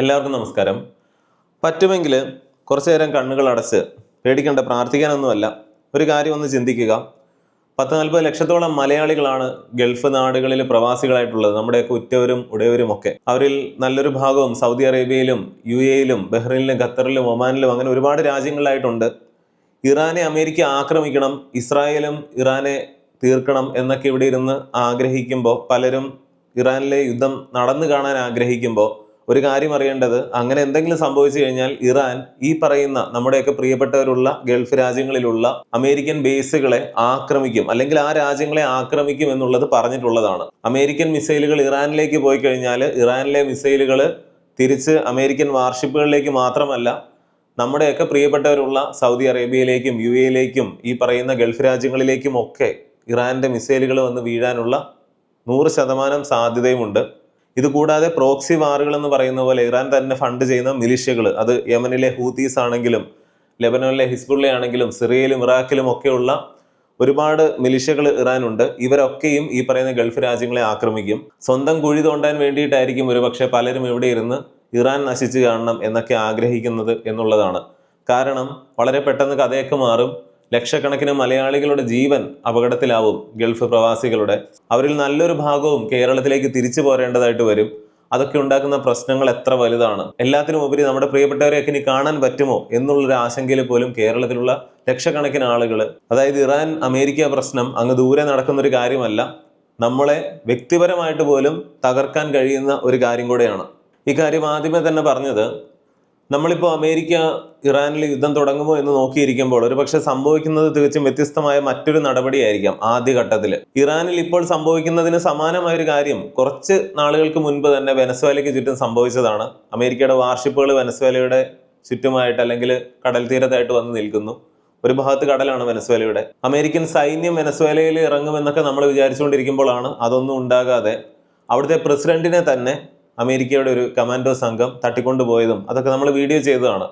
എല്ലാവർക്കും നമസ്കാരം. പറ്റുമെങ്കിൽ കുറച്ചു നേരം കണ്ണുകൾ അടച്ച് പേടിക്കേണ്ട, പ്രാർത്ഥിക്കാനൊന്നുമല്ല, ഒരു കാര്യം ഒന്ന് ചിന്തിക്കുക. 10-40 ലക്ഷത്തോളം മലയാളികളാണ് ഗൾഫ് നാടുകളിൽ പ്രവാസികളായിട്ടുള്ളത്, നമ്മുടെയൊക്കെ ഉറ്റവരും ഉടയവരും ഒക്കെ. അവരിൽ നല്ലൊരു ഭാഗവും സൗദി അറേബ്യയിലും UAE-യിലും ബഹ്റൈനിലും ഖത്തറിലും ഒമാനിലും അങ്ങനെ ഒരുപാട് രാജ്യങ്ങളിലായിട്ടുണ്ട്. ഇറാനെ അമേരിക്ക ആക്രമിക്കണം, ഇസ്രായേലും ഇറാനെ തീർക്കണം എന്നൊക്കെ ഇവിടെ ഇരുന്ന് ആഗ്രഹിക്കുമ്പോൾ, പലരും ഇറാനിലെ യുദ്ധം നടന്നു കാണാൻ ആഗ്രഹിക്കുമ്പോൾ ഒരു കാര്യം അറിയേണ്ടത്, അങ്ങനെ എന്തെങ്കിലും സംഭവിച്ചു കഴിഞ്ഞാൽ ഇറാൻ ഈ പറയുന്ന നമ്മുടെയൊക്കെ പ്രിയപ്പെട്ടവരുള്ള ഗൾഫ് രാജ്യങ്ങളിലുള്ള അമേരിക്കൻ ബേസുകളെ ആക്രമിക്കും, അല്ലെങ്കിൽ ആ രാജ്യങ്ങളെ ആക്രമിക്കും എന്നുള്ളത് പറഞ്ഞിട്ടുള്ളതാണ്. അമേരിക്കൻ മിസൈലുകൾ ഇറാനിലേക്ക് പോയി കഴിഞ്ഞാൽ ഇറാനിലെ മിസൈലുകൾ തിരിച്ച് അമേരിക്കൻ വാർഷിപ്പുകളിലേക്ക് മാത്രമല്ല, നമ്മുടെയൊക്കെ പ്രിയപ്പെട്ടവരുള്ള സൗദി അറേബ്യയിലേക്കും UAE-യിലേക്കും ഈ പറയുന്ന ഗൾഫ് രാജ്യങ്ങളിലേക്കും ഒക്കെ ഇറാന്റെ മിസൈലുകൾ വന്ന് വീഴാനുള്ള 100% സാധ്യതയുമുണ്ട്. ഇതുകൂടാതെ പ്രോക്സി വാറുകൾ എന്ന് പറയുന്ന പോലെ ഇറാൻ തന്നെ ഫണ്ട് ചെയ്യുന്ന മിലിഷ്യകൾ, അത് യമനിലെ ഹൂതീസ് ആണെങ്കിലും ലെബനോനിലെ ഹിസ്ബുള്ള ആണെങ്കിലും സിറിയയിലും ഇറാഖിലും ഒക്കെയുള്ള ഒരുപാട് മിലിഷ്യകൾ ഇറാനുണ്ട്. ഇവരൊക്കെയും ഈ പറയുന്ന ഗൾഫ് രാജ്യങ്ങളെ ആക്രമിക്കും. സ്വന്തം കുഴി തോണ്ടാൻ വേണ്ടിയിട്ടായിരിക്കും ഒരുപക്ഷെ പലരും ഇവിടെ ഇരുന്ന് ഇറാൻ നശിച്ചു കാണണം എന്നൊക്കെ ആഗ്രഹിക്കുന്നത് എന്നുള്ളതാണ്. കാരണം വളരെ പെട്ടെന്ന് കഥയൊക്കെ മാറും. ലക്ഷക്കണക്കിന് മലയാളികളുടെ ജീവൻ അപകടത്തിലാവും. ഗൾഫ് പ്രവാസികളുടെ അവരിൽ നല്ലൊരു ഭാഗവും കേരളത്തിലേക്ക് തിരിച്ചു പോരേണ്ടതായിട്ട് വരും. അതൊക്കെ ഉണ്ടാക്കുന്ന പ്രശ്നങ്ങൾ എത്ര വലുതാണ്. എല്ലാത്തിനും ഉപരി നമ്മുടെ പ്രിയപ്പെട്ടവരെയൊക്കെ ഇനി കാണാൻ പറ്റുമോ എന്നുള്ളൊരു ആശങ്കയിൽ പോലും കേരളത്തിലുള്ള ലക്ഷക്കണക്കിന് ആളുകൾ, അതായത് ഇറാൻ അമേരിക്ക പ്രശ്നം അങ്ങ് ദൂരെ നടക്കുന്ന ഒരു കാര്യമല്ല, നമ്മളെ വ്യക്തിപരമായിട്ട് പോലും തകർക്കാൻ കഴിയുന്ന ഒരു കാര്യം കൂടെയാണ്. ഈ കാര്യം ആദ്യമേ തന്നെ പറഞ്ഞത്, നമ്മളിപ്പോൾ അമേരിക്ക ഇറാനിൽ യുദ്ധം തുടങ്ങുമോ എന്ന് നോക്കിയിരിക്കുമ്പോൾ ഒരുപക്ഷെ സംഭവിക്കുന്നത് തികച്ചും വ്യത്യസ്തമായ മറ്റൊരു നടപടിയായിരിക്കാം. ആദ്യഘട്ടത്തിൽ ഇറാനിൽ ഇപ്പോൾ സംഭവിക്കുന്നതിന് സമാനമായൊരു കാര്യം കുറച്ച് നാളുകൾക്ക് മുൻപ് തന്നെ വെനസ്വേലയ്ക്ക് ചുറ്റും സംഭവിച്ചതാണ്. അമേരിക്കയുടെ വാർഷിപ്പുകൾ വെനസ്വേലയുടെ ചുറ്റുമായിട്ട് അല്ലെങ്കിൽ കടൽ തീരത്തായിട്ട് വന്ന് നിൽക്കുന്നു. ഒരു ഭാഗത്ത് കടലാണ് വെനസ്വേലയുടെ. അമേരിക്കൻ സൈന്യം വെനസ്വേലയിൽ ഇറങ്ങുമെന്നൊക്കെ നമ്മൾ വിചാരിച്ചുകൊണ്ടിരിക്കുമ്പോഴാണ് അതൊന്നും ഉണ്ടാകാതെ അവിടുത്തെ പ്രസിഡന്റിനെ തന്നെ അമേരിക്കയുടെ ഒരു കമാൻഡോ സംഘം തട്ടിക്കൊണ്ടുപോയതും അതൊക്കെ നമ്മൾ വീഡിയോ ചെയ്തതാണ്.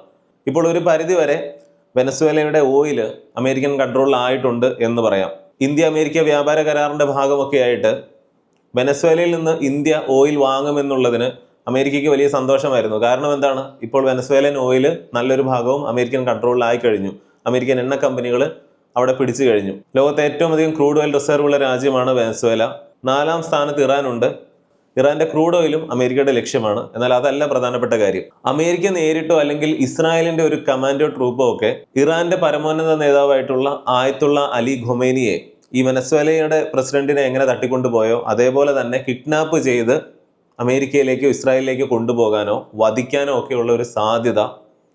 ഇപ്പോൾ ഒരു പരിധി വരെ വെനസ്വേലയുടെ ഓയിൽ അമേരിക്കൻ കൺട്രോളിലായിട്ടുണ്ട് എന്ന് പറയാം. ഇന്ത്യ അമേരിക്ക വ്യാപാര കരാറിന്റെ ഭാഗമൊക്കെ ആയിട്ട് വെനസ്വേലയിൽ നിന്ന് ഇന്ത്യ ഓയിൽ വാങ്ങുമെന്നുള്ളതിന് അമേരിക്കയ്ക്ക് വലിയ സന്തോഷമായിരുന്നു. കാരണം എന്താണ്, ഇപ്പോൾ വെനസ്വേലൻ ഓയിൽ നല്ലൊരു ഭാഗവും അമേരിക്കൻ കൺട്രോളിലായി കഴിഞ്ഞു. അമേരിക്കൻ എണ്ണ കമ്പനികൾ അവിടെ പിടിച്ചു കഴിഞ്ഞു. ലോകത്തെ ഏറ്റവും അധികം ക്രൂഡ് ഓയിൽ റിസർവ് ഉള്ള രാജ്യമാണ് വെനസ്വേല. 4ാം സ്ഥാനത്ത് ഇറാനുണ്ട്. ഇറാന്റെ ക്രൂഡ് ഓയിലും അമേരിക്കയുടെ ലക്ഷ്യമാണ്. എന്നാൽ അതല്ല പ്രധാനപ്പെട്ട കാര്യം. അമേരിക്ക നേരിട്ടോ അല്ലെങ്കിൽ ഇസ്രായേലിന്റെ ഒരു കമാൻഡോ ട്രൂപ്പോ ഒക്കെ ഇറാന്റെ പരമോന്നത നേതാവായിട്ടുള്ള ആയത്തുള്ള അലി ഖൊമേനിയെ, ഈ വെനസ്വേലയുടെ പ്രസിഡന്റിനെ എങ്ങനെ തട്ടിക്കൊണ്ടുപോയോ അതേപോലെ തന്നെ കിഡ്നാപ്പ് ചെയ്ത് അമേരിക്കയിലേക്കോ ഇസ്രായേലിലേക്കോ കൊണ്ടുപോകാനോ വധിക്കാനോ ഒക്കെയുള്ള ഒരു സാധ്യത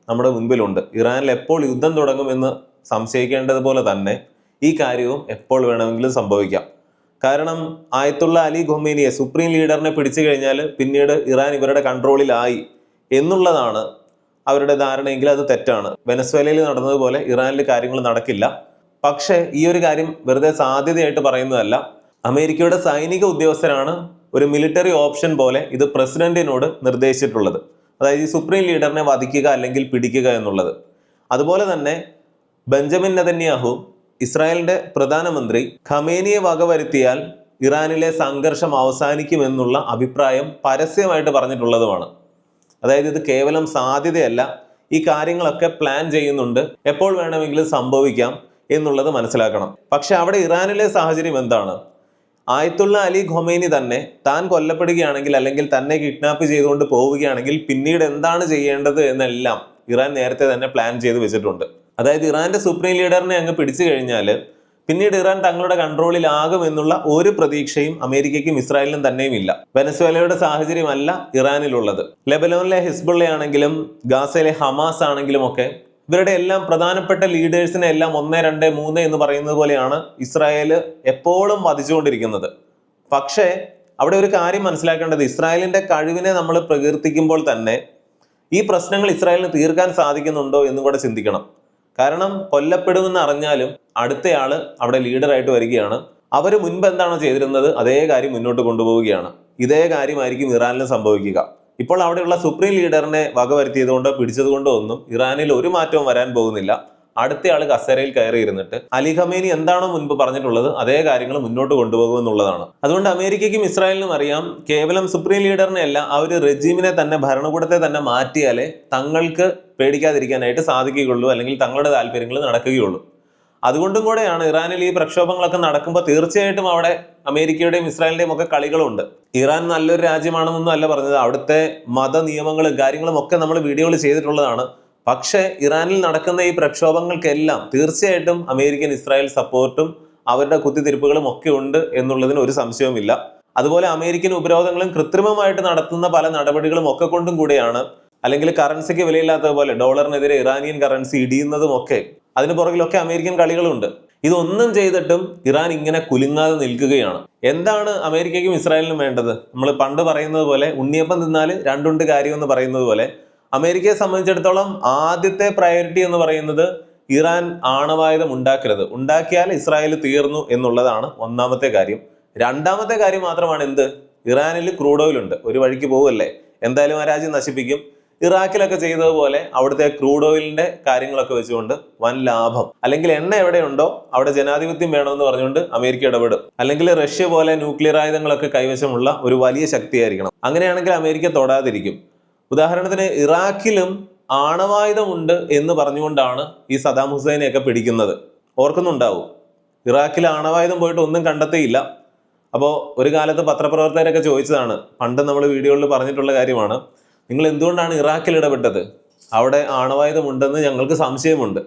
നമ്മുടെ മുൻപിലുണ്ട്. ഇറാനിൽ എപ്പോൾ യുദ്ധം തുടങ്ങുമെന്ന് സംശയിക്കേണ്ടതുപോലെ തന്നെ ഈ കാര്യവും എപ്പോൾ വേണമെങ്കിലും സംഭവിക്കാം. കാരണം ആയത്തുള്ള അലി ഖൊമേനിയെ, സുപ്രീം ലീഡറിനെ പിടിച്ചു കഴിഞ്ഞാൽ പിന്നീട് ഇറാൻ ഇവരുടെ കൺട്രോളിലായി എന്നുള്ളതാണ് അവരുടെ ധാരണയെങ്കിൽ അത് തെറ്റാണ്. വെനസ്വേലയിൽ നടന്നതുപോലെ ഇറാനിൽ കാര്യങ്ങൾ നടക്കില്ല. പക്ഷേ ഈ ഒരു കാര്യം വെറുതെ സാധ്യതയായിട്ട് പറയുന്നതല്ല. അമേരിക്കയുടെ സൈനിക ഉദ്യോഗസ്ഥരാണ് ഒരു മിലിറ്ററി ഓപ്ഷൻ പോലെ ഇത് പ്രസിഡന്റിനോട് നിർദ്ദേശിച്ചിട്ടുള്ളത്. അതായത് ഈ സുപ്രീം ലീഡറിനെ വധിക്കുക അല്ലെങ്കിൽ പിടിക്കുക എന്നുള്ളത്. അതുപോലെ തന്നെ ബെഞ്ചമിൻ നെതന്യാഹു, ഇസ്രായേലിന്റെ പ്രധാനമന്ത്രി, ഖമേനിയെ വകവരുത്തിയാൽ ഇറാനിലെ സംഘർഷം അവസാനിക്കുമെന്നുള്ള അഭിപ്രായം പരസ്യമായിട്ട് പറഞ്ഞിട്ടുള്ളതുമാണ്. അതായത് ഇത് കേവലം സാധ്യതയല്ല, ഈ കാര്യങ്ങളൊക്കെ പ്ലാൻ ചെയ്യുന്നുണ്ട്, എപ്പോൾ വേണമെങ്കിലും സംഭവിക്കാം എന്നുള്ളത് മനസ്സിലാക്കണം. പക്ഷെ അവിടെ ഇറാനിലെ സാഹചര്യം എന്താണ്? ആയത്തുള്ള അലി ഖൊമേനി തന്നെ താൻ കൊല്ലപ്പെടുകയാണെങ്കിൽ അല്ലെങ്കിൽ തന്നെ കിഡ്നാപ്പ് ചെയ്തുകൊണ്ട് പോവുകയാണെങ്കിൽ പിന്നീട് എന്താണ് ചെയ്യേണ്ടത് എന്നെല്ലാം ഇറാൻ നേരത്തെ തന്നെ പ്ലാൻ ചെയ്ത് വെച്ചിട്ടുണ്ട്. അതായത് ഇറാന്റെ സുപ്രീം ലീഡറിനെ അങ്ങ് പിടിച്ചു കഴിഞ്ഞാൽ പിന്നീട് ഇറാൻ തങ്ങളുടെ കൺട്രോളിലാകും എന്നുള്ള ഒരു പ്രതീക്ഷയും അമേരിക്കയ്ക്കും ഇസ്രായേലിനും തന്നെയും ഇല്ല. വെനസ്വേലയുടെ സാഹചര്യമല്ല ഇറാനിലുള്ളത്. ലെബനോനിലെ ഹിസ്ബുള്ള ആണെങ്കിലും ഗാസയിലെ ഹമാസ് ആണെങ്കിലും ഒക്കെ ഇവരുടെ എല്ലാം പ്രധാനപ്പെട്ട ലീഡേഴ്സിനെ എല്ലാം 1, 2, 3 എന്ന് പറയുന്നത് പോലെയാണ് ഇസ്രായേൽ എപ്പോഴും വധിച്ചുകൊണ്ടിരിക്കുന്നത്. പക്ഷേ അവിടെ ഒരു കാര്യം മനസ്സിലാക്കേണ്ടത്, ഇസ്രായേലിന്റെ കഴിവിനെ നമ്മൾ പ്രകീർത്തിക്കുമ്പോൾ തന്നെ ഈ പ്രശ്നങ്ങൾ ഇസ്രായേലിന് തീർക്കാൻ സാധിക്കുന്നുണ്ടോ എന്നും കൂടെ ചിന്തിക്കണം. കാരണം കൊല്ലപ്പെടുമെന്ന് അറിഞ്ഞാലും അടുത്തയാള് അവിടെ ലീഡറായിട്ട് വരികയാണ്. അവർ മുൻപ് എന്താണോ ചെയ്തിരുന്നത് അതേ കാര്യം മുന്നോട്ട് കൊണ്ടുപോവുകയാണ്. ഇതേ കാര്യമായിരിക്കും ഇറാനിലും സംഭവിക്കുക. ഇപ്പോൾ അവിടെയുള്ള സുപ്രീം ലീഡറിനെ വകവരുത്തിയത് കൊണ്ടോ പിടിച്ചത് കൊണ്ടോ ഒന്നും ഇറാനിൽ ഒരു മാറ്റവും വരാൻ പോകുന്നില്ല. അടുത്തയാൾ കസേരയിൽ കയറി ഇരുന്നിട്ട് അലി ഖമേനി എന്താണോ മുൻപ് പറഞ്ഞിട്ടുള്ളത് അതേ കാര്യങ്ങൾ മുന്നോട്ട് കൊണ്ടുപോകും എന്നുള്ളതാണ്. അതുകൊണ്ട് അമേരിക്കയ്ക്കും ഇസ്രായേലിനും അറിയാം, കേവലം സുപ്രീം ലീഡറിനെ അല്ല, ആ ഒരു റെജീമിനെ തന്നെ, ഭരണകൂടത്തെ തന്നെ മാറ്റിയാലേ തങ്ങൾക്ക് പേടിക്കാതിരിക്കാനായിട്ട് സാധിക്കുകയുള്ളൂ, അല്ലെങ്കിൽ തങ്ങളുടെ താല്പര്യങ്ങൾ നടക്കുകയുള്ളൂ. അതുകൊണ്ടും കൂടെയാണ് ഇറാനിൽ ഈ പ്രക്ഷോഭങ്ങളൊക്കെ നടക്കുമ്പോൾ തീർച്ചയായിട്ടും അവിടെ അമേരിക്കയുടെയും ഇസ്രായേലിന്റെയും ഒക്കെ കളികളുണ്ട്. ഇറാൻ നല്ലൊരു രാജ്യമാണെന്നൊന്നും അല്ല പറഞ്ഞത്, അവിടുത്തെ മത നിയമങ്ങളും കാര്യങ്ങളും ഒക്കെ നമ്മൾ വീഡിയോകൾ ചെയ്തിട്ടുള്ളതാണ്. പക്ഷേ ഇറാനിൽ നടക്കുന്ന ഈ പ്രക്ഷോഭങ്ങൾക്കെല്ലാം തീർച്ചയായിട്ടും അമേരിക്കൻ ഇസ്രായേൽ സപ്പോർട്ടും അവരുടെ കുത്തിത്തിരിപ്പുകളും ഒക്കെ ഉണ്ട് എന്നുള്ളതിന് ഒരു സംശയവുമില്ല. അതുപോലെ അമേരിക്കൻ ഉപരോധങ്ങളും കൃത്രിമമായിട്ട് നടത്തുന്ന പല നടപടികളും ഒക്കെ കൊണ്ടും കൂടെയാണ്, അല്ലെങ്കിൽ കറൻസിക്ക് വിലയില്ലാത്തതുപോലെ ഡോളറിനെതിരെ ഇറാനിയൻ കറൻസി ഇടിയുന്നതും ഒക്കെ അതിന് പുറകിലൊക്കെ അമേരിക്കൻ കളികളുണ്ട്. ഇതൊന്നും ചെയ്തിട്ടും ഇറാൻ ഇങ്ങനെ കുലുങ്ങാതെ നിൽക്കുകയാണ്. എന്താണ് അമേരിക്കയ്ക്കും ഇസ്രായേലിനും വേണ്ടത്? നമ്മൾ പണ്ട് പറയുന്നത് പോലെ, ഉണ്ണിയപ്പം തിന്നാൽ രണ്ടുണ്ട് കാര്യം എന്ന് പറയുന്നത് പോലെ, അമേരിക്കയെ സംബന്ധിച്ചിടത്തോളം ആദ്യത്തെ പ്രയോറിറ്റി എന്ന് പറയുന്നത് ഇറാൻ ആണവായുധം ഉണ്ടാക്കരുത്, ഉണ്ടാക്കിയാൽ ഇസ്രായേൽ തീർന്നു എന്നുള്ളതാണ് ഒന്നാമത്തെ കാര്യം. രണ്ടാമത്തെ കാര്യം മാത്രമാണ് എന്ത്? ഇറാനിൽ ക്രൂഡ് ഓയിൽ ഉണ്ട്, ഒരു വഴിക്ക് പോവല്ലേ, എന്തായാലും ആ രാജ്യം നശിപ്പിക്കും. ഇറാഖിലൊക്കെ ചെയ്തതുപോലെ അവിടുത്തെ ക്രൂഡ് ഓയിലിന്റെ കാര്യങ്ങളൊക്കെ വെച്ചുകൊണ്ട് വൻ ലാഭം, അല്ലെങ്കിൽ എണ്ണ എവിടെയുണ്ടോ അവിടെ ജനാധിപത്യം വേണമെന്ന് പറഞ്ഞുകൊണ്ട് അമേരിക്ക ഇടപെടും. അല്ലെങ്കിൽ റഷ്യ പോലെ ന്യൂക്ലിയർ ആയുധങ്ങളൊക്കെ കൈവശമുള്ള ഒരു വലിയ ശക്തിയായിരിക്കണം. അങ്ങനെയാണെങ്കിൽ അമേരിക്ക തൊടാതിരിക്കും. ഉദാഹരണത്തിന് ഇറാഖിലും ആണവായുധമുണ്ട് എന്ന് പറഞ്ഞുകൊണ്ടാണ് ഈ സദാം ഹുസൈനെയൊക്കെ പിടിക്കുന്നത്. ഓർക്കുന്നുണ്ടാവും, ഇറാഖിൽ ആണവായുധം പോയിട്ട് ഒന്നും കണ്ടെത്തിയില്ല. അപ്പോൾ ഒരു കാലത്ത് പത്രപ്രവർത്തകരൊക്കെ ചോദിച്ചതാണ്, പണ്ട് നമ്മൾ വീഡിയോയിൽ പറഞ്ഞിട്ടുള്ള കാര്യമാണ്, നിങ്ങൾ എന്തുകൊണ്ടാണ് ഇറാഖിൽ ഇടപെട്ടത്? അവിടെ ആണവായുധം ഉണ്ടെന്ന് ഞങ്ങൾക്ക് സംശയമുണ്ട്.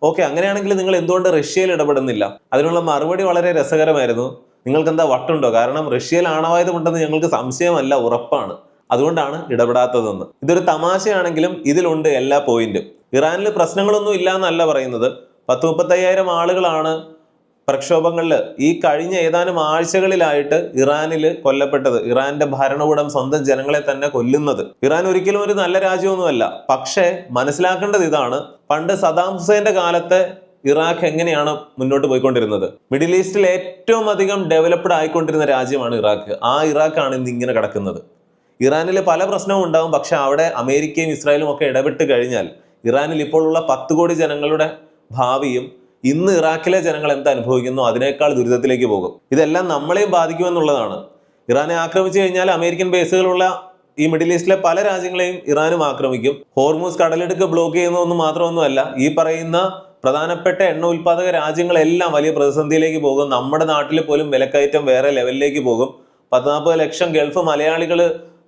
ഓക്കെ, അങ്ങനെയാണെങ്കിൽ നിങ്ങൾ എന്തുകൊണ്ട് റഷ്യയിൽ ഇടപെടുന്നില്ല? അതിനുള്ള മറുപടി വളരെ രസകരമായിരുന്നു. നിങ്ങൾക്ക് എന്താ വട്ടുണ്ടോ? കാരണം റഷ്യയിൽ ആണവായുധം ഉണ്ടെന്ന് ഞങ്ങൾക്ക് സംശയമല്ല, ഉറപ്പാണ്, അതുകൊണ്ടാണ് ഇടപെടാത്തതെന്ന്. ഇതൊരു തമാശയാണെങ്കിലും ഇതിലുണ്ട് എല്ലാ പോയിന്റും. ഇറാനിൽ പ്രശ്നങ്ങളൊന്നും ഇല്ല എന്നല്ല പറയുന്നത്. 10-35,000 ആളുകളാണ് പ്രക്ഷോഭങ്ങളിൽ ഈ കഴിഞ്ഞ ഏതാനും ആഴ്ചകളിലായിട്ട് ഇറാനിൽ കൊല്ലപ്പെട്ടത്. ഇറാന്റെ ഭരണകൂടം സ്വന്തം ജനങ്ങളെ തന്നെ കൊല്ലുന്നത്. ഇറാൻ ഒരിക്കലും ഒരു നല്ല രാജ്യമൊന്നുമല്ല. പക്ഷേ മനസ്സിലാക്കേണ്ടത് ഇതാണ്, പണ്ട് സദാം ഹുസൈന്റെ കാലത്തെ ഇറാഖ് എങ്ങനെയാണ് മുന്നോട്ട് പോയിക്കൊണ്ടിരുന്നത്? മിഡിൽ ഈസ്റ്റിൽ ഏറ്റവും അധികം ഡെവലപ്ഡ് ആയിക്കൊണ്ടിരുന്ന രാജ്യമാണ് ഇറാഖ്. ആ ഇറാഖാണ് ഇന്ന് ഇങ്ങനെ കിടക്കുന്നത്. ഇറാനിൽ പല പ്രശ്നവും ഉണ്ടാവും, പക്ഷെ അവിടെ അമേരിക്കയും ഇസ്രായേലും ഒക്കെ ഇടപെട്ട് കഴിഞ്ഞാൽ ഇറാനിൽ ഇപ്പോഴുള്ള 10 കോടി ജനങ്ങളുടെ ഭാവിയും ഇന്ന് ഇറാഖിലെ ജനങ്ങൾ എന്ത് അനുഭവിക്കുന്നു അതിനേക്കാൾ ദുരിതത്തിലേക്ക് പോകും. ഇതെല്ലാം നമ്മളെയും ബാധിക്കുമെന്നുള്ളതാണ്. ഇറാനെ ആക്രമിച്ചു കഴിഞ്ഞാൽ അമേരിക്കൻ ബേസുകളുള്ള ഈ മിഡിൽ ഈസ്റ്റിലെ പല രാജ്യങ്ങളെയും ഇറാനും ആക്രമിക്കും. ഹോർമൂസ് കടലിടുക്ക് ബ്ലോക്ക് ചെയ്യുന്നതൊന്നും മാത്രമൊന്നുമല്ല, ഈ പറയുന്ന പ്രധാനപ്പെട്ട എണ്ണ ഉൽപ്പാദക രാജ്യങ്ങളെല്ലാം വലിയ പ്രതിസന്ധിയിലേക്ക് പോകും. നമ്മുടെ നാട്ടിൽ പോലും വിലക്കയറ്റം വേറെ ലെവലിലേക്ക് പോകും. 14 ലക്ഷം ഗൾഫ് മലയാളികൾ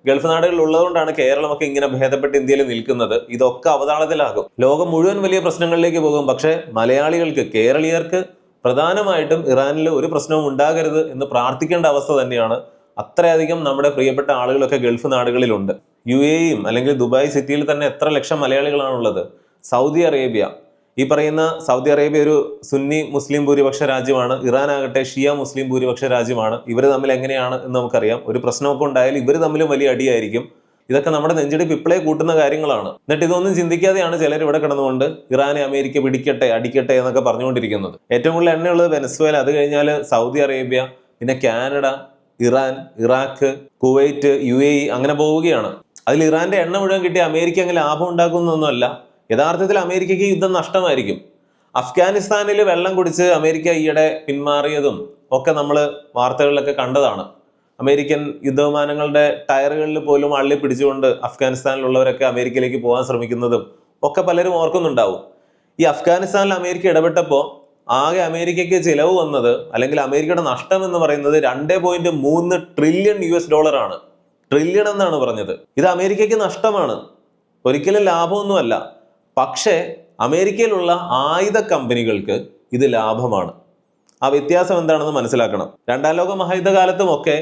ഗൾഫ് നാടുകളിൽ ഉള്ളതുകൊണ്ടാണ് കേരളമൊക്കെ ഇങ്ങനെ ഭേദപ്പെട്ട് ഇന്ത്യയിൽ നിൽക്കുന്നത്. ഇതൊക്കെ അവതാളത്തിലാകും. ലോകം മുഴുവൻ വലിയ പ്രശ്നങ്ങളിലേക്ക് പോകും. പക്ഷെ മലയാളികൾക്ക്, കേരളീയർക്ക് പ്രധാനമായിട്ടും ഇറാനിൽ ഒരു പ്രശ്നവും ഉണ്ടാകരുത് എന്ന് പ്രാർത്ഥിക്കേണ്ട അവസ്ഥ തന്നെയാണ്. അത്രയധികം നമ്മുടെ പ്രിയപ്പെട്ട ആളുകളൊക്കെ ഗൾഫ് നാടുകളിലുണ്ട്. UAE അല്ലെങ്കിൽ ദുബായ് സിറ്റിയിൽ തന്നെ എത്ര ലക്ഷം മലയാളികളാണുള്ളത്. സൗദി അറേബ്യ, ഈ പറയുന്ന സൗദി അറേബ്യ ഒരു സുന്നി മുസ്ലിം ഭൂരിപക്ഷ രാജ്യമാണ്. ഇറാൻ ആകട്ടെ ഷിയ മുസ്ലിം ഭൂരിപക്ഷ രാജ്യമാണ്. ഇവർ തമ്മിൽ എങ്ങനെയാണ് എന്ന് നമുക്കറിയാം. ഒരു പ്രശ്നമൊക്കെ ഉണ്ടായാൽ ഇവർ തമ്മിലും വലിയ അടിയായിരിക്കും. ഇതൊക്കെ നമ്മുടെ നെഞ്ചിടിപ്പ് ഇപ്പോഴേ കൂട്ടുന്ന കാര്യങ്ങളാണ്. എന്നിട്ട് ഇതൊന്നും ചിന്തിക്കാതെയാണ് ചിലർ ഇവിടെ കിടന്നുകൊണ്ട് ഇറാനെ അമേരിക്ക പിടിക്കട്ടെ, അടിക്കട്ടെ എന്നൊക്കെ പറഞ്ഞുകൊണ്ടിരിക്കുന്നത്. ഏറ്റവും കൂടുതൽ എണ്ണയുള്ളത് വെനസ്വേല, അത് കഴിഞ്ഞാൽ സൗദി അറേബ്യ, പിന്നെ Canada, Iran, Iraq, Kuwait, UAE അങ്ങനെ പോവുകയാണ്. അതിൽ ഇറാന്റെ എണ്ണ മുഴുവൻ കിട്ടിയ അമേരിക്ക അങ്ങനെ ലാഭം ഉണ്ടാക്കുന്നൊന്നുമല്ല. യഥാർത്ഥത്തിൽ അമേരിക്കയ്ക്ക് യുദ്ധം നഷ്ടമായിരിക്കും. അഫ്ഗാനിസ്ഥാനിൽ വെള്ളം കുടിച്ച് അമേരിക്ക ഈയിടെ പിന്മാറിയതും ഒക്കെ നമ്മൾ വാർത്തകളിലൊക്കെ കണ്ടതാണ്. അമേരിക്കൻ യുദ്ധവിമാനങ്ങളുടെ ടയറുകളിൽ പോലും അള്ളി പിടിച്ചുകൊണ്ട് അഫ്ഗാനിസ്ഥാനിലുള്ളവരൊക്കെ അമേരിക്കയിലേക്ക് പോകാൻ ശ്രമിക്കുന്നതും ഒക്കെ പലരും ഓർക്കുന്നുണ്ടാവും. ഈ അഫ്ഗാനിസ്ഥാനിൽ അമേരിക്ക ഇടപെട്ടപ്പോൾ ആകെ അമേരിക്കയ്ക്ക് ചിലവ് വന്നത്, അല്ലെങ്കിൽ അമേരിക്കയുടെ നഷ്ടം എന്ന് പറയുന്നത് $2.3 ട്രില്യൺ ആണ്. ട്രില്യൺ എന്നാണ് പറഞ്ഞത്. ഇത് അമേരിക്കയ്ക്ക് നഷ്ടമാണ്, ഒരിക്കലും ലാഭമൊന്നുമല്ല. പക്ഷേ അമേരിക്കയിലുള്ള ആയുധ കമ്പനികൾക്ക് ഇത് ലാഭമാണ്. ആ വ്യത്യാസം എന്താണെന്ന് മനസ്സിലാക്കണം. 2ാം ലോക മഹായുദ്ധകാലത്തും ഒക്കെ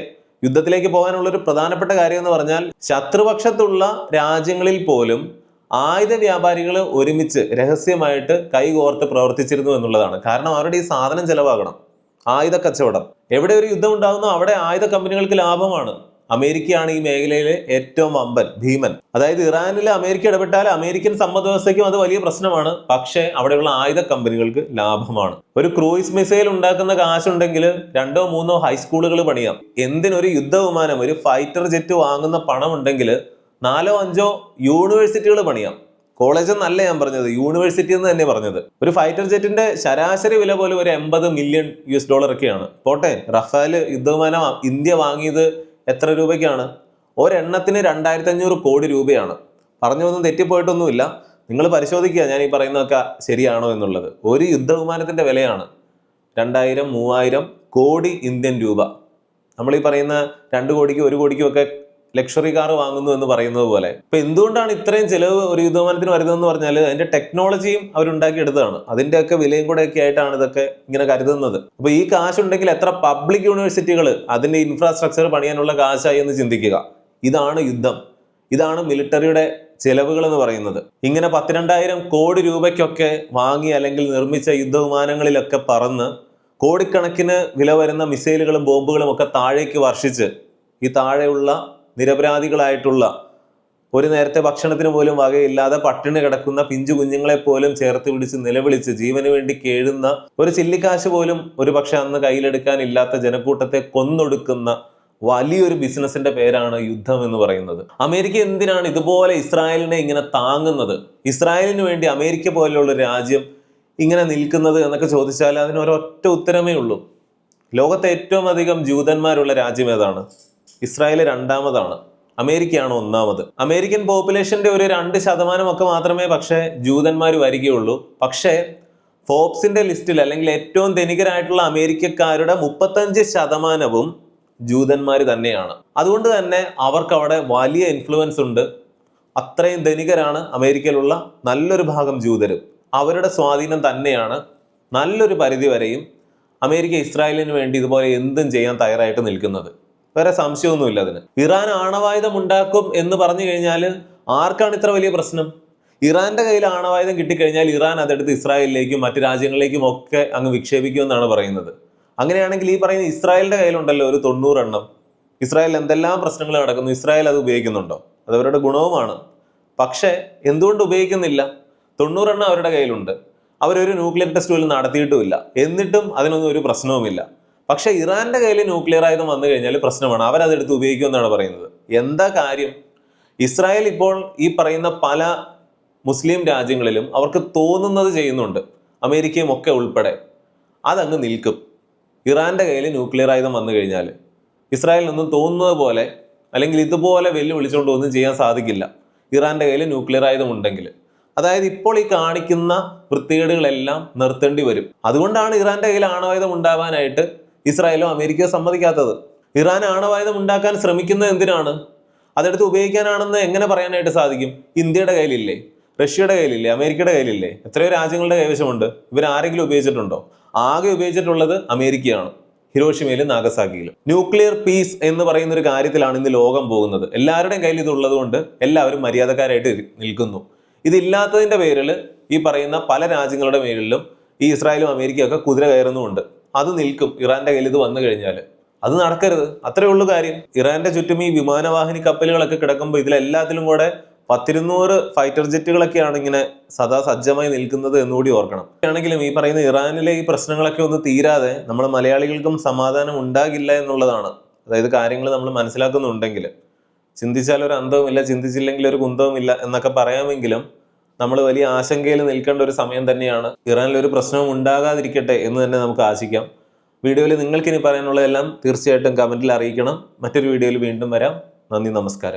യുദ്ധത്തിലേക്ക് പോകാനുള്ള ഒരു പ്രധാനപ്പെട്ട കാര്യം എന്ന് പറഞ്ഞാൽ, ശത്രുപക്ഷത്തുള്ള രാജ്യങ്ങളിൽ പോലും ആയുധ വ്യാപാരികൾ ഒരുമിച്ച് രഹസ്യമായിട്ട് കൈകോർത്ത് പ്രവർത്തിച്ചിരുന്നു എന്നുള്ളതാണ്. കാരണം അവരുടെ ഈ സാധനം ചെലവാകണം. ആയുധ കച്ചവടം, എവിടെ ഒരു യുദ്ധം ഉണ്ടാകുന്നോ അവിടെ ആയുധ കമ്പനികൾക്ക് ലാഭമാണ്. അമേരിക്കയാണ് ഈ മേഖലയിലെ ഏറ്റവും വമ്പൻ ഭീമൻ. അതായത് ഇറാനിൽ അമേരിക്ക ഇടപെട്ടാൽ അമേരിക്കൻ സമ്പദ് വ്യവസ്ഥയ്ക്കും അത് വലിയ പ്രശ്നമാണ്. പക്ഷേ അവിടെയുള്ള ആയുധ കമ്പനികൾക്ക് ലാഭമാണ്. ഒരു ക്രൂയിസ് മിസൈൽ ഉണ്ടാക്കുന്ന കാശുണ്ടെങ്കിൽ 2-3 ഹൈസ്കൂളുകൾ പണിയാം. എന്തിനൊരു യുദ്ധവിമാനം, ഒരു ഫൈറ്റർ ജെറ്റ് വാങ്ങുന്ന പണം ഉണ്ടെങ്കിൽ 4-5 യൂണിവേഴ്സിറ്റികൾ പണിയാം. കോളേജ് എന്നല്ല ഞാൻ പറഞ്ഞത്, യൂണിവേഴ്സിറ്റി എന്ന് തന്നെ പറഞ്ഞത്. ഒരു ഫൈറ്റർ ജെറ്റിന്റെ ശരാശരി വില പോലും ഒരു $80 മില്യൺ ഒക്കെയാണ്. പോട്ടെ, റഫാൽ യുദ്ധവിമാനം ഇന്ത്യ വാങ്ങിയത് എത്ര രൂപയ്ക്കാണ്? ഒരെണ്ണത്തിന് 2500 കോടി രൂപയാണ്. പറഞ്ഞൊന്നും തെറ്റിപ്പോയിട്ടൊന്നുമില്ല. നിങ്ങൾ പരിശോധിക്കുക ഞാൻ ഈ പറയുന്നതൊക്കെ ശരിയാണോ എന്നുള്ളത്. ഒരു യുദ്ധവിമാനത്തിന്റെ വിലയാണ് 2000-3000 കോടി ഇന്ത്യൻ രൂപ. നമ്മൾ ഈ പറയുന്ന 2 കോടിക്കും 1 കോടിക്കും ഒക്കെ ലക്ഷറി കാർ വാങ്ങുന്നു എന്ന് പറയുന്നത് പോലെ. ഇപ്പൊ എന്തുകൊണ്ടാണ് ഇത്രയും ചിലവ് ഒരു യുദ്ധവിമാനത്തിന് വരുന്നതെന്ന് പറഞ്ഞാൽ അതിന്റെ ടെക്നോളജിയും അവരുണ്ടാക്കിയെടുത്തതാണ്. അതിന്റെയൊക്കെ വിലയും കൂടെ ഒക്കെ ആയിട്ടാണ് ഇതൊക്കെ ഇങ്ങനെ കരുതുന്നത്. അപ്പൊ ഈ കാശുണ്ടെങ്കിൽ എത്ര പബ്ലിക് യൂണിവേഴ്സിറ്റികൾ അതിന്റെ ഇൻഫ്രാസ്ട്രക്ചർ പണിയാനുള്ള കാശായി എന്ന് ചിന്തിക്കുക. ഇതാണ് യുദ്ധം, ഇതാണ് മിലിറ്ററിയുടെ ചെലവുകൾ എന്ന് പറയുന്നത്. ഇങ്ങനെ 12,000 കോടി രൂപയ്ക്കൊക്കെ വാങ്ങി അല്ലെങ്കിൽ നിർമ്മിച്ച യുദ്ധവിമാനങ്ങളിലൊക്കെ പറന്ന് കോടിക്കണക്കിന് വില വരുന്ന മിസൈലുകളും ബോംബുകളും ഒക്കെ താഴേക്ക് വർഷിച്ച് ഈ താഴെയുള്ള നിരപരാധികളായിട്ടുള്ള ഒരു നേരത്തെ ഭക്ഷണത്തിന് പോലും വകയില്ലാതെ പട്ടിണി കിടക്കുന്ന പിഞ്ചു കുഞ്ഞുങ്ങളെ പോലും ചേർത്ത് പിടിച്ച് നിലവിളിച്ച് ജീവന് വേണ്ടി കേഴുന്ന ഒരു ചില്ലിക്കാശ് പോലും ഒരു പക്ഷെ അന്ന് കയ്യിലെടുക്കാനില്ലാത്ത ജനക്കൂട്ടത്തെ കൊന്നൊടുക്കുന്ന വലിയൊരു ബിസിനസിന്റെ പേരാണ് യുദ്ധം എന്ന് പറയുന്നത്. അമേരിക്ക എന്തിനാണ് ഇതുപോലെ ഇസ്രായേലിനെ ഇങ്ങനെ താങ്ങുന്നത്? ഇസ്രായേലിന് വേണ്ടി അമേരിക്ക പോലെയുള്ള രാജ്യം ഇങ്ങനെ നിൽക്കുന്നത് എന്നൊക്കെ ചോദിച്ചാൽ അതിനൊരൊറ്റ ഉത്തരമേ ഉള്ളൂ. ലോകത്തെ ഏറ്റവും അധികം ജൂതന്മാരുള്ള രാജ്യം ഏതാണ്? ഇസ്രായേൽ 2ാമതാണ്, അമേരിക്കയാണ് 1ാമത്. അമേരിക്കൻ പോപ്പുലേഷന്റെ ഒരു 2% ഒക്കെ മാത്രമേ പക്ഷേ ജൂതന്മാർ വരികയുള്ളൂ. പക്ഷേ ഫോബ്സിന്റെ ലിസ്റ്റിൽ അല്ലെങ്കിൽ ഏറ്റവും ധനികരായിട്ടുള്ള അമേരിക്കക്കാരുടെ 35% ജൂതന്മാർ തന്നെയാണ്. അതുകൊണ്ട് തന്നെ അവർക്ക് അവിടെ വലിയ ഇൻഫ്ലുവൻസ് ഉണ്ട്. അത്രയും ധനികരാണ് അമേരിക്കയിലുള്ള നല്ലൊരു ഭാഗം ജൂതരും. അവരുടെ സ്വാധീനം തന്നെയാണ് നല്ലൊരു പരിധി വരെയും അമേരിക്ക ഇസ്രായേലിന് വേണ്ടി ഇതുപോലെ എന്തും ചെയ്യാൻ തയ്യാറായിട്ട് നിൽക്കുന്നത്. വേറെ സംശയമൊന്നുമില്ല അതിന്. ഇറാൻ ആണവായുധം ഉണ്ടാക്കും എന്ന് പറഞ്ഞു കഴിഞ്ഞാൽ ആർക്കാണ് ഇത്ര വലിയ പ്രശ്നം? ഇറാന്റെ കയ്യിൽ ആണവായുധം കിട്ടിക്കഴിഞ്ഞാൽ ഇറാൻ അതെടുത്ത് ഇസ്രായേലിലേക്കും മറ്റു രാജ്യങ്ങളിലേക്കും ഒക്കെ അങ്ങ് വിക്ഷേപിക്കുമെന്നാണ് പറയുന്നത്. അങ്ങനെയാണെങ്കിൽ ഈ പറയുന്ന ഇസ്രായേലിന്റെ കയ്യിലുണ്ടല്ലോ ഒരു 90 എണ്ണം. ഇസ്രായേൽ എന്തെല്ലാം പ്രശ്നങ്ങൾ നടക്കുന്നു, ഇസ്രായേൽ അത് ഉപയോഗിക്കുന്നുണ്ടോ? അത് അവരുടെ ഗുണവുമാണ്. പക്ഷേ എന്തുകൊണ്ട് ഉപയോഗിക്കുന്നില്ല? 90 എണ്ണം അവരുടെ കയ്യിലുണ്ട്. അവരൊരു ന്യൂക്ലിയർ ടെസ്റ്റ് പോലും നടത്തിയിട്ടുമില്ല. എന്നിട്ടും അതിനൊന്നും ഒരു പ്രശ്നവുമില്ല. പക്ഷെ ഇറാന്റെ കയ്യിൽ ന്യൂക്ലിയർ ആയുധം വന്നു കഴിഞ്ഞാൽ പ്രശ്നമാണ്. അവരതെടുത്ത് ഉപയോഗിക്കുമെന്നാണ് പറയുന്നത്. എന്താ കാര്യം? ഇസ്രായേൽ ഇപ്പോൾ ഈ പറയുന്ന പല മുസ്ലിം രാജ്യങ്ങളിലും അവർക്ക് തോന്നുന്നത് ചെയ്യുന്നുണ്ട്, അമേരിക്കയും ഒക്കെ ഉൾപ്പെടെ. അതങ്ങ് നിൽക്കും. ഇറാന്റെ കയ്യിൽ ന്യൂക്ലിയർ ആയുധം വന്നു കഴിഞ്ഞാൽ ഇസ്രായേലിനൊന്നും തോന്നുന്നത് പോലെ അല്ലെങ്കിൽ ഇതുപോലെ വെല്ലുവിളിച്ചുകൊണ്ട് ഒന്നും ചെയ്യാൻ സാധിക്കില്ല ഇറാന്റെ കയ്യിൽ ന്യൂക്ലിയർ ആയുധം ഉണ്ടെങ്കിൽ. അതായത് ഇപ്പോൾ ഈ കാണിക്കുന്ന വൃത്തികേടുകളെല്ലാം നിർത്തേണ്ടി വരും. അതുകൊണ്ടാണ് ഇറാന്റെ കയ്യിൽ ആണവായുധം ഉണ്ടാവാനായിട്ട് ഇസ്രായേലോ അമേരിക്കയോ സമ്മതിക്കാത്തത്. ഇറാൻ ആണവായുധം ഉണ്ടാക്കാൻ ശ്രമിക്കുന്നത് എന്തിനാണ്? അതെടുത്ത് ഉപയോഗിക്കാനാണെന്ന് എങ്ങനെ പറയാനായിട്ട് സാധിക്കും? ഇന്ത്യയുടെ കയ്യിലില്ലേ? റഷ്യയുടെ കയ്യിലില്ലേ? അമേരിക്കയുടെ കയ്യിലില്ലേ? എത്രയോ രാജ്യങ്ങളുടെ കൈവശമുണ്ട്. ഇവരാരെങ്കിലും ഉപയോഗിച്ചിട്ടുണ്ടോ? ആകെ ഉപയോഗിച്ചിട്ടുള്ളത് അമേരിക്കയാണ്, ഹിരോഷിമയിലും നാഗസാക്കിയിലും. ന്യൂക്ലിയർ പീസ് എന്ന് പറയുന്ന ഒരു കാര്യത്തിലാണ് ഇന്ന് ലോകം പോകുന്നത്. എല്ലാവരുടെയും കയ്യിൽ ഇതുള്ളത് കൊണ്ട് എല്ലാവരും മര്യാദക്കാരായിട്ട് നിൽക്കുന്നു. ഇതില്ലാത്തതിന്റെ പേരിൽ ഈ പറയുന്ന പല രാജ്യങ്ങളുടെ മേലിലും ഈ ഇസ്രായേലും അമേരിക്കയും ഒക്കെ കുതിര കയറുന്നുമുണ്ട്. അത് നിൽക്കും ഇറാന്റെ കയ്യിൽ ഇത് വന്നു കഴിഞ്ഞാൽ. അത് നടക്കരുത്, അത്രേ ഉള്ളൂ കാര്യം. ഇറാന്റെ ചുറ്റും ഈ വിമാനവാഹിനി കപ്പലുകളൊക്കെ കിടക്കുമ്പോൾ ഇതിലെല്ലാത്തിലും കൂടെ 100-200 ഫൈറ്റർ ജെറ്റുകളൊക്കെയാണ് ഇങ്ങനെ സദാ സജ്ജമായി നിൽക്കുന്നത് എന്നുകൂടി ഓർക്കണം. ആണെങ്കിലും ഈ പറയുന്ന ഇറാനിലെ ഈ പ്രശ്നങ്ങളൊക്കെ ഒന്ന് തീരാതെ നമ്മൾ മലയാളികൾക്കും സമാധാനം ഉണ്ടാകില്ല എന്നുള്ളതാണ്. അതായത് കാര്യങ്ങൾ നമ്മൾ മനസ്സിലാക്കുന്നുണ്ടെങ്കിൽ, ചിന്തിച്ചാൽ ഒരു അന്തവുമില്ല, ചിന്തിച്ചില്ലെങ്കിൽ ഒരു കുന്തവുമില്ല എന്നൊക്കെ പറയാമെങ്കിലും നമ്മൾ വലിയ ആശങ്കയിൽ നിൽക്കേണ്ട ഒരു സമയം തന്നെയാണ്. ഇറാനിൽ ഒരു പ്രശ്നവും ഉണ്ടാകാതിരിക്കട്ടെ എന്ന് തന്നെ നമുക്ക് ആശിക്കാം. വീഡിയോയിൽ നിങ്ങൾക്കിനി പറയാനുള്ളതെല്ലാം തീർച്ചയായിട്ടും കമന്റിൽ അറിയിക്കണം. മറ്റൊരു വീഡിയോയിൽ വീണ്ടും വരാം. നന്ദി, നമസ്കാരം.